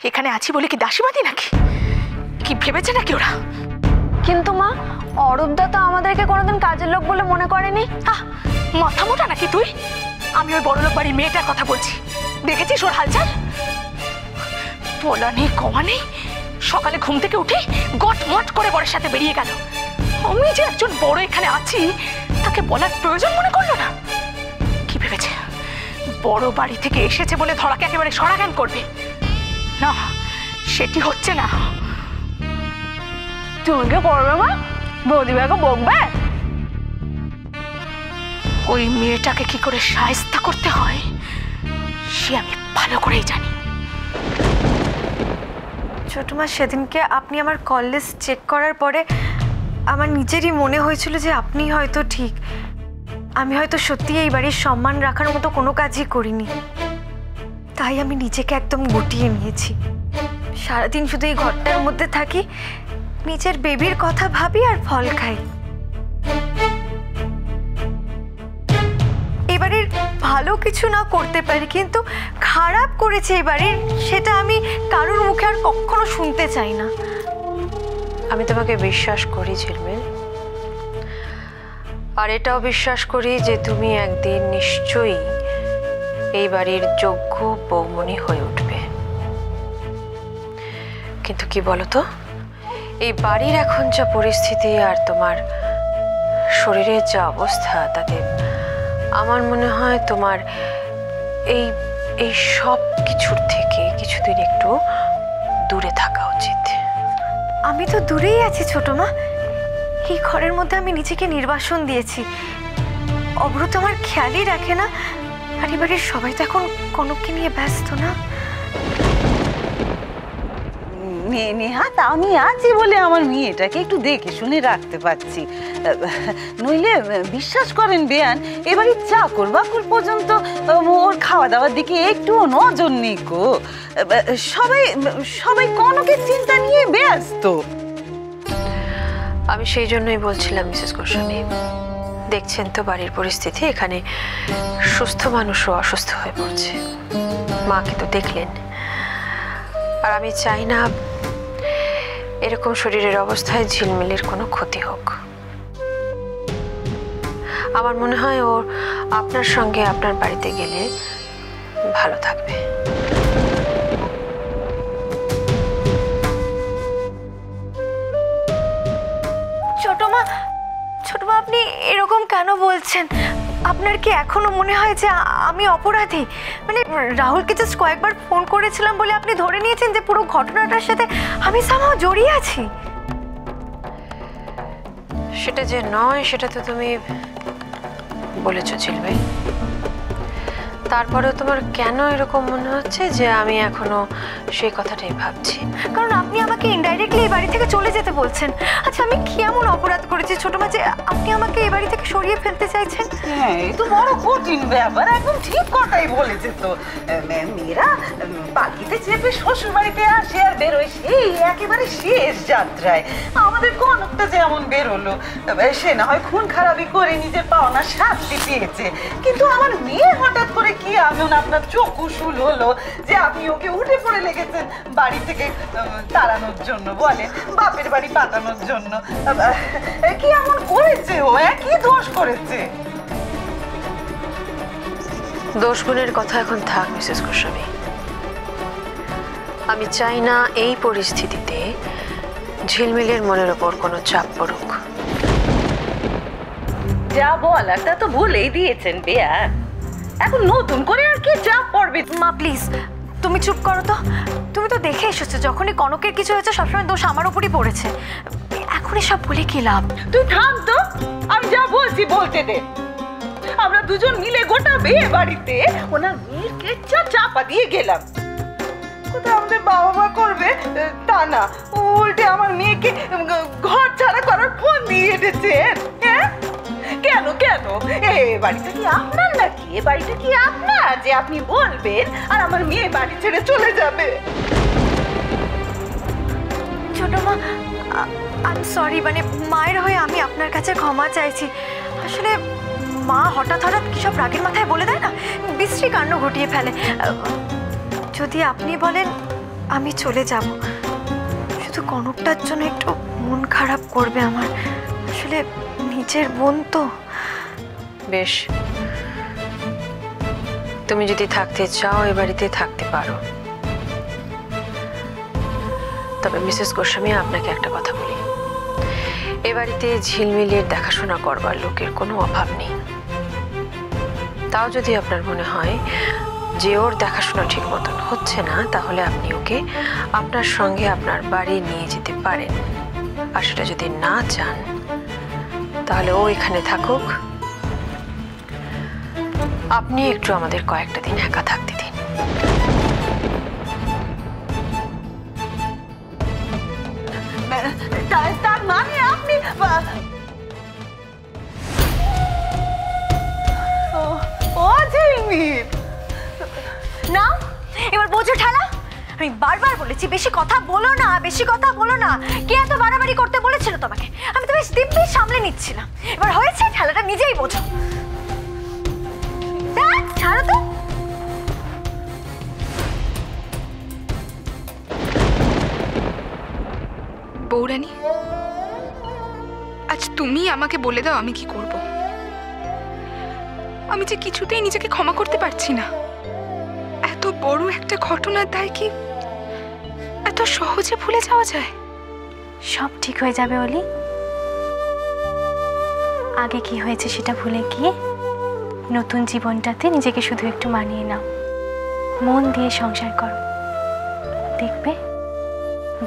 এখানে আছি বলে কি দাসীবাদী নাকি? কি ভেবেছে নাকি ওরা? কিন্তু মা, অরূপদা তো আমাদেরকে কোনোদিন কাজের লোক বলে মনে করেনি। মাথা মোটা নাকি তুই? আমি ওই বড়লোক বাড়ির মেয়েটার কথা বলছি। দেখেছিস ওর হালচাল? বলা নেই কমা নেই, সকালে ঘুম থেকে উঠে গটমট করে বরের সাথে বেরিয়ে গেল। আমি যে একজন বড় এখানে আছি তাকে বলার প্রয়োজন মনে করলো না। কি ভেবেছে বড় বাড়ি থেকে এসেছে বলে ধরাকে একেবারে সরাজ্ঞান করবে? না, সেটি হচ্ছে না। তুমি কি করবে মা? বৌদিভাইকে বকবে? ওই মেয়েটাকে কি করে শায়েস্তা করতে হয় সে আমি ভালো করেই জানি। ছোট মা, সেদিনকে আপনি আমার কল লিস্ট চেক করার পরে আমার নিজেরই মনে হয়েছিল যে আপনি হয়তো ঠিক। আমি হয়তো সত্যি এই বাড়ির সম্মান রাখার মতো কোনো কাজই করিনি। তাই আমি নিজেকে একদম গুটিয়ে নিয়েছি। সারাদিন শুধু এই ঘরটার মধ্যে থাকি, নিজের বেবির কথা ভাবি আর ফল খাই। এবারের ভালো কিছু না করতে পারি, কিন্তু খারাপ করেছে এবারের, সেটা আমি কারোর মুখে আর কখনো শুনতে চাই না। আমি তোমাকে বিশ্বাস করি ঝিলমিল, আর এটাও বিশ্বাস করি যে তুমি একদিন নিশ্চয়ই এই বাড়ির যোগ্য বৌমনি হয়ে উঠবে। কিন্তু কি বলতো, এই বাড়ির এখন যা পরিস্থিতি আর তোমার শরীরের যা অবস্থা, তাতে আমার মনে হয় তোমার এই এই সব কিছুর থেকে কিছুদিন একটু দূরে থাকা উচিত। আমি তো দূরেই আছি ছোট মা। এই ঘরের মধ্যে আমি নিজেকে নির্বাসন দিয়েছি। অব্রত আমার খেয়ালই রাখে না, আর এবারের সবাই তো এখন কনককে নিয়ে ব্যস্ত না। নেহাত আমি আছি বলে আমার মেয়েটাকে একটু দেখে শুনে রাখতে পারছি, নইলে বিশ্বাস করেন বেয়ান, এবারে চাকর বাকর পর্যন্ত ওর খাওয়া দাওয়ার দিকে একটুও নজর নেই গো। সবাই সবাই কনকের চিন্তা নিয়ে ব্যস্ত। আমি সেই জন্যই বলছিলাম মিসেস গোস্বামী, দেখছেন তো বাড়ির পরিস্থিতি, এখানে সুস্থ মানুষও অসুস্থ হয়ে পড়ছে। মাকে তো দেখলেন। আর আমি চাই না এরকম শরীরের অবস্থায় ঝিলমিলের কোনো ক্ষতি হোক। আমার মনে হয় ওর আপনার সঙ্গে আপনার বাড়িতে গেলে ভালো থাকবে। ছোট মা, আপনি এরকম কেন বলছেন? আপনার কি এখনো মনে হয় যে আমি অপরাধী? মানে রাহুলকে জাস্ট কয়েকবার ফোন করেছিলাম বলে আপনি ধরে নিয়েছেন যে পুরো ঘটনাটার সাথে আমি সামহাও জড়িয়ে আছি? সেটা যে নয় সেটা তো তুমি বলেছো ঝিলমিল। তারপরেও তোমার কেন এরকম মনে হচ্ছে যে আমি এখনো সেই কথাটাই ভাবছি? কারণ আপনি আমাকে ইনডাইরেক্টলি এই বাড়ি থেকে চলে যেতে বলছেন। আচ্ছা, আমি কি এমন অপরাধ করেছি ছোট মা যে আপনি আমাকে এই বাড়ি থেকে সরিয়ে ফেলতে চাইছেন? হ্যাঁ, এই তো বড় কঠিন ব্যাপার। একদম ঠিক কথাই বলেছে তো। মেয়েরা বাকিতে চেপে শ্বশুর বাড়িতে আসে আর বেরোয় সেই একেবারে শেষ যাত্রায়। আমাদের কনকটা যেমন বেরোলো, সে না হয় খুন খারাপি করে নিজের পাওনা শাস্তি পেয়েছে, কিন্তু আমার মেয়ে হঠাৎ করে কি এমন আপনার চোখ উসুল হলো যে আপনি ওকে উঠে পড়ে লেগেছেন বাড়ি থেকে তাড়ানোর জন্য, বলেন বাপের বাড়ি পাঠানোর জন্য? কি এমন করেছে ও? কি দোষ করেছে? দোষ গুণের কথা এখন থাক মিসেস গোস্বামী। আমি চাই না এই পরিস্থিতিতে ঝিলমিলের মনের ওপর কোনো চাপ পড়ুক। যা বলার তা তো বলেই দিয়েছেন বেয়া, এখন নতুন করে আর কি চাপ পড়বে? মা প্লিজ, তুমি চুপ করো তো। তুমি তো দেখে এসেছো যখনই কনকের কিছু হয়েছে সবসময় দোষ আমার উপরই পড়েছে। এখন এসব বলে কি লাভ? তুই থাম তো, আমি যা বলছি বলতে দে। আমরা দুজন মিলে গোটা বিয়ে বাড়িতে ওনার মেয়ের কেচ্ছা চাপা দিয়ে গেলাম। কোথায় আমাদের বাবা মা করবে তা না, উল্টে আমার মেয়েকে ঘর ছাড়া করার ফোন দিয়ে এসেছেন। হ্যাঁ, কেন কেন? এ বাড়িটা কি আপনার নাকি? এ বাড়িটা কি আপনার যে আপনি বলবেন আর আমার মেয়ে বাড়ি ছেড়ে চলে যাবে? ছোট মা, আই সরি, মানে মায়ের হয়ে আমি আপনার কাছে ক্ষমা চাইছি। আসলে মা হঠাৎ হঠাৎ কিসব রাগের মাথায় বলে দেয় না, বিশ্রী কাণ্ড ঘটিয়ে ফেলে। যদি আপনি বলেন আমি চলে যাব, শুধু কনকটার জন্য একটু মন খারাপ করবে আমার। আসলে নিজের বোন তো। বেশ, তুমি যদি থাকতে চাও এ বাড়িতে থাকতে পারো। তবে মিসেস গোস্বামী, আপনাকে একটা কথা বলি, এ বাড়িতে ঝিলমিলের দেখাশোনা করবার লোকের কোনো অভাব নেই। তাও যদি আপনার মনে হয় যে ওর দেখাশোনা ঠিক মতন হচ্ছে না, তাহলে আপনি ওকে আপনার সঙ্গে আপনার বাড়ি নিয়ে যেতে পারেন। আর সেটা যদি না চান, তাহলে ও এখানে থাকুক, আপনি একটু আমাদের কয়েকটা দিন একা থাকতে দিন। তার মানে আপনি ও ঝিলমিল, না, এবার বোঝো ঠালা। আমি বারবার বলেছি বেশি কথা বলো না, বেশি কথা বলো না। কে এত বাড়াবাড়ি করতে বলেছিল তোমাকে? আমি তো বেশ দিব্যি সামলে নিচ্ছিলাম। এবার হয়েছে, ঠালাটা নিজেই বোঝো। ছাড়ো তো। বৌরানী, আজ তুমি আমাকে বলে দাও আমি কি করব। আমি যে কিছুতেই নিজেকে ক্ষমা করতে পারছি না। এত বড় একটা ঘটনার দায় কি এত সহজে ভুলে যাওয়া যায়? সব ঠিক হয়ে যাবে অলি। আগে কি হয়েছে সেটা ভুলে গিয়ে নতুন জীবনটাতে নিজেকে শুধু একটু মানিয়ে নাও, মন দিয়ে সংসার করো, দেখবে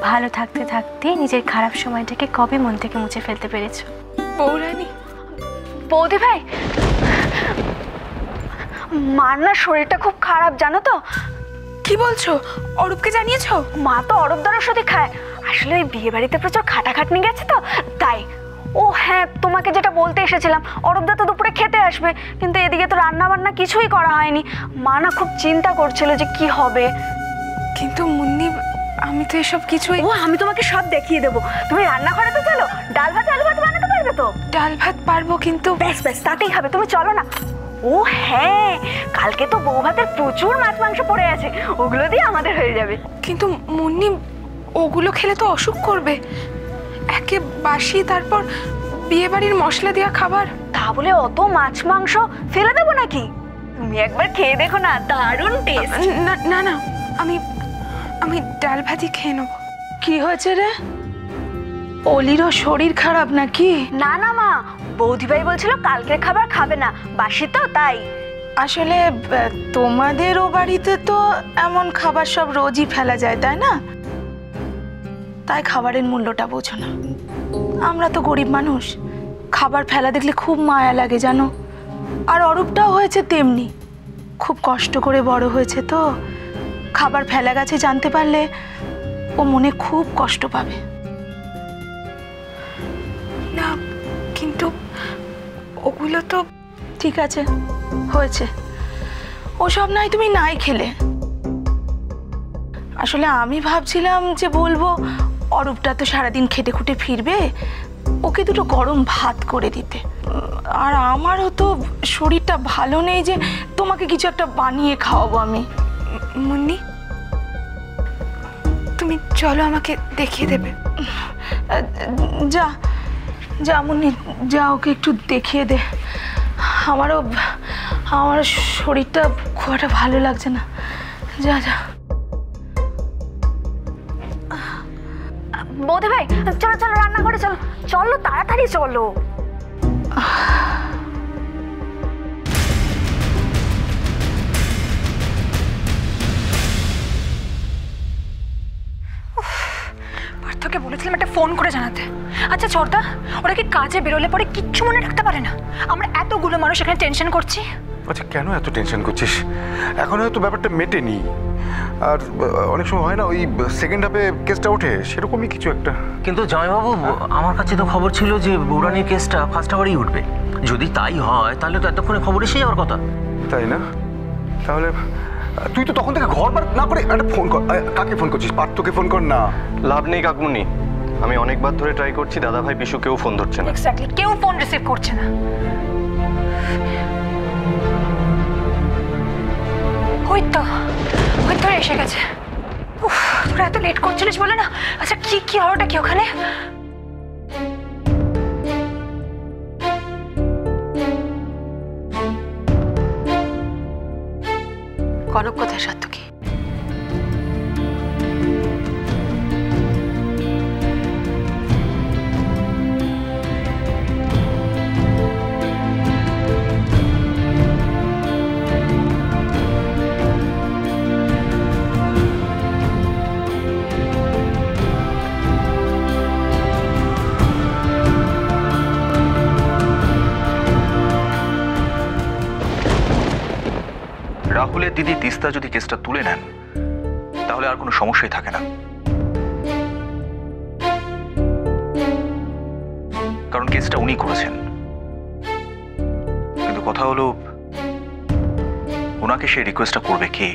ভালো থাকতে থাকতে নিজের খারাপ সময়টাকে কবে মন থেকে মুছে ফেলতে পেরেছো। বৌরানী, বৌদি ভাই, মার না শরীরটা খুব খারাপ জানো তো। কি বলছো? অরূপকে জানিয়েছো? মা তো অরূপদার ওষুধই খায়। আসলে ওই বিয়ে বাড়িতে প্রচুর খাটাখাটনি গেছে তো তাই। ও হ্যাঁ, তোমাকে যেটা বলতে এসেছিলাম, অরূপদা তো দুপুরে খেতে আসবে, কিন্তু এদিকে তো রান্না বান্না কিছুই করা হয়নি। মা না খুব চিন্তা করছিল যে কি হবে। কিন্তু মুন্নি, আমি তো এসব কিছুই। ও, আমি তোমাকে সব দেখিয়ে দেবো। তুমি রান্নাঘরে তো চলো, ডাল ভাত আলু ভাত বানাতে পারবে তো? ডাল ভাত পারবো, কিন্তু ব্যাস ব্যাস তাতেই হবে, তুমি চলো না। ও হ্যাঁ, কালকে তো বউ ভাতের প্রচুর মাছ মাংস পড়ে আছে, ওগুলো দিয়ে আমাদের হয়ে যাবে। কিন্তু মুন্নি, ওগুলো খেলে তো অসুখ করবে। একে বাসি, তারপর বিয়ে বাড়ির মশলা দেওয়া খাবার। তা বলে অত মাছ মাংস ফেলে দেবো নাকি? তুমি একবার খেয়ে দেখো না, দারুণ টেস্ট। না না না, আমি আমি ডাল ভাতই খেয়ে নেবো। কি হয়েছে রে? অলিরও শরীর খারাপ নাকি? না না মা, বৌদিভাই বলছিল কালকের খাবার খাবে না, বাসি তো তাই। আসলে তোমাদের ও বাড়িতে তো এমন খাবার সব রোজই ফেলা যায়, তাই না? তাই খাবারের মূল্যটা বোঝো না। আমরা তো গরিব মানুষ, খাবার ফেলা দেখলে খুব মায়া লাগে জানো। আর অরূপটাও হয়েছে তেমনি, খুব কষ্ট করে বড় হয়েছে তো। খাবার ফেলা গেছে জানতে পারলে ও মনে খুব কষ্ট পাবে। না, কিন্তু ওগুলো তো ঠিক আছে, হয়েছে, ওসব নাই তুমি নাই খেলে। আসলে আমি ভাবছিলাম যে বলবো অরূপটা তো সারাদিন খেটে খুটে ফিরবে, ওকে দুটো গরম ভাত করে দিতে। আর আমারও তো শরীরটা ভালো নেই যে তোমাকে কিছু একটা বানিয়ে খাওয়াবো আমি। মুন্নি, তুমি চলো, আমাকে দেখিয়ে দেবে। যা যা মুন্নি, যা, ওকে একটু দেখিয়ে দে। আমার শরীরটা খুব একটা ভালো লাগছে না। যা যা। বৌদিভাই চলো চলো, রান্নাঘরে চলো, চলো তাড়াতাড়ি চলো। পার্থকে বলেছিলাম একটা ফোন করে জানাতে। আচ্ছা ছোটদা, ওরা কি কাজে বেরোলে পরে কিচ্ছু মনে রাখতে পারে না? আমরা এতগুলো মানুষ এখানে টেনশন করছি। আচ্ছা, কেন এত টেনশন করছিস? এখন হয়তো ব্যাপারটা মেটেনি। আর অনেক সময় হয় না, ওই সেকেন্ড হাফে কেসটা ওঠে, সেরকমই কিছু একটা। কিন্তু জামাইবাবু, আমার কাছে তো খবর ছিল যে বৌরানীর কেসটা ফার্স্ট আওয়ারেই উঠবে। যদি তাই হয় তাহলে তো এতক্ষণে খবর এসে যাওয়ার কথা, তাই না? তাহলে তুই তো তখন থেকে ঘর বার না করে একটা ফোন কর। কাকে ফোন করছিস? পার্থকে ফোন কর না। লাভ নেই কাকুমনি, আমি অনেকবার ধরে ট্রাই করছি, দাদা ভাই পিসু কেউ ফোন ধরছে না। এক্স্যাক্টলি, কেউ ফোন রিসিভ করছে না। ওই তো এসে গেছে। উফ, তোরা এত লেট করছিলিস বলে না? আচ্ছা কি কি হলোটা কি ওখানে? কনক কোথায় সাত্তকী? রাহুলের দিদি তিস্তা যদি কেসটা তুলে নেন তাহলে আর কোনো সমস্যাই থাকে না, কারণ কেসটা উনি করেছেন। কিন্তু কথা হলো ওনাকে সেই রিকোয়েস্টটা করবে কে?